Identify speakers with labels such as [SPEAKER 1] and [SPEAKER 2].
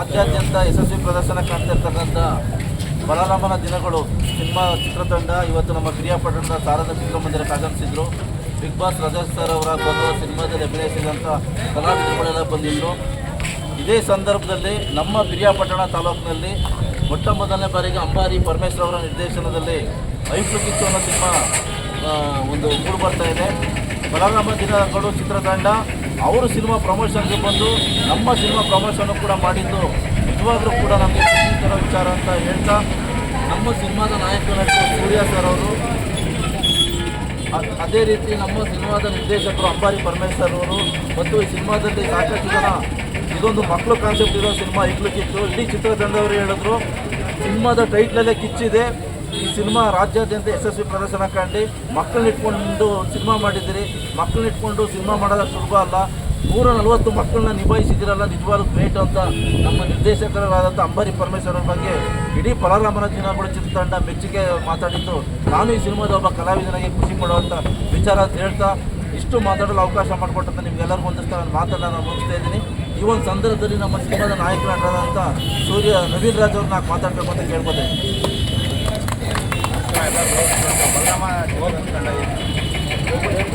[SPEAKER 1] ರಾಜ್ಯಾದ್ಯಂತ ಯಶಸ್ವಿ ಪ್ರದರ್ಶನ ಕಾಣ್ತಿರ್ತಕ್ಕಂಥ ಬಲರಾಮನ ದಿನಗಳು ಸಿನಿಮಾ ಚಿತ್ರತಂಡ ಇವತ್ತು ನಮ್ಮ ಪಿರಿಯಾಪಟ್ಟಣದ ಶಾರದಾ ಚಿತ್ರಮಂದಿರಕ್ಕೆ ಆಗಮಿಸಿದ್ರು. ಬಿಗ್ ಬಾಸ್ ರಜತ್ ಸರ್ ಅವರ ಬಂದ ಸಿನಿಮಾದಲ್ಲಿ ಅಭಿನಯಿಸಿದಂಥ ಕಲಾವಿದರುಗಳೆಲ್ಲ ಬಂದಿದ್ದರು. ಇದೇ ಸಂದರ್ಭದಲ್ಲಿ ನಮ್ಮ ಪಿರಿಯಾಪಟ್ಟಣ ತಾಲೂಕಿನಲ್ಲಿ ಮೊಟ್ಟ ಮೊದಲನೇ ಬಾರಿಗೆ ಅಂಬಾರಿ ಪರಮೇಶ್ವರ್ ಅವರ ನಿರ್ದೇಶನದಲ್ಲಿ ಐಫ್ಲು ಕಿಚ್ಚು ಅನ್ನೋ ಸಿನಿಮಾ ಒಂದು ಮೂಡು ಬರ್ತಾ ಇದೆ. ಬಲರಾಮ ದಿನಗಳು ಚಿತ್ರತಂಡ ಅವರು ಸಿನಿಮಾ ಪ್ರಮೋಷನ್ಗೆ ಬಂದು ನಮ್ಮ ಸಿನಿಮಾ ಪ್ರಮೋಷನ್ ಕೂಡ ಮಾಡಿದ್ದು ನಿಜವಾಗ್ಲೂ ಕೂಡ ನಮಗೆ ಖುಷಿ ವಿಚಾರ ಅಂತ ಹೇಳ್ತಾ, ನಮ್ಮ ಸಿನಿಮಾದ ನಾಯಕ ನಟ ಸೂರ್ಯ ಸರ್ ಅವರು, ಅದೇ ರೀತಿ ನಮ್ಮ ಸಿನಿಮಾದ ನಿರ್ದೇಶಕರು ಅಂಬಾರಿ ಪರಮೇಶ್ವರ್ ಅವರು ಮತ್ತು ಈ ಸಿನಿಮಾದಲ್ಲಿ ಸಾಕಷ್ಟು ಜನ ಇದೊಂದು ಮಕ್ಕಳು ಕಾನ್ಸೆಪ್ಟ್ ಇರೋ ಸಿನಿಮಾ ಐಫ್ಲು ಕಿಚ್ಚು. ಇಡೀ ಚಿತ್ರತಂಡವರು ಹೇಳಿದ್ರು ಸಿನಿಮಾದ ಟೈಟ್ಲಲ್ಲೇ ಕಿಚ್ಚಿದೆ, ಈ ಸಿನಿಮಾ ರಾಜ್ಯಾದ್ಯಂತ ಯಶಸ್ವಿ ಪ್ರದರ್ಶನ ಕಂಡು ಮಕ್ಕಳನ್ನ ಇಟ್ಕೊಂಡು ಸಿನಿಮಾ ಮಾಡಿದ್ದೀರಿ, ಮಕ್ಕಳನ್ನ ಇಟ್ಕೊಂಡು ಸಿನಿಮಾ ಮಾಡೋದು ಸುಲಭ ಅಲ್ಲ, 140 ಮಕ್ಕಳನ್ನ ನಿಭಾಯಿಸಿದಿರಲ್ಲ, ನಿಜವಾಗ್ಲೂ ಗ್ರೇಟ್ ಅಂತ ನಮ್ಮ ನಿರ್ದೇಶಕರಾದಂಥ ಅಂಬಾರಿ ಪರಮೇಶ್ವರ್ ಅವ್ರ ಬಗ್ಗೆ ಇಡೀ ಬಲರಾಮನ ದಿನಗಳು ಚಿತ್ರತಂಡ ಮೆಚ್ಚುಗೆ ಮಾತಾಡಿದ್ದು, ನಾನು ಈ ಸಿನಿಮಾದ ಒಬ್ಬ ಕಲಾವಿದನಾಗಿ ಖುಷಿ ಪಡುವಂಥ ವಿಚಾರ ಅಂತ ಹೇಳ್ತಾ ಇಷ್ಟು ಮಾತಾಡಲು ಅವಕಾಶ ಮಾಡಿಕೊಟ್ಟಂತ ನಿಮ್ಗೆಲ್ಲರಿಗೂ ಒಂದಿಷ್ಟು ಮಾತನ್ನು ನಾನು ಮುಗಿಸ್ತಾ ಇದ್ದೀನಿ. ಈ ಒಂದು ಸಂದರ್ಭದಲ್ಲಿ ನಮ್ಮ ಸಿನಿಮಾದ ನಾಯಕರಾದಂಥ ನವೀನ್ ರಾಜ್ ಅವ್ರನ್ನ ಮಾತಾಡಬೇಕು ಅಂತ ಕೇಳ್ಕೊತಾ ಇದ್ದೀನಿ.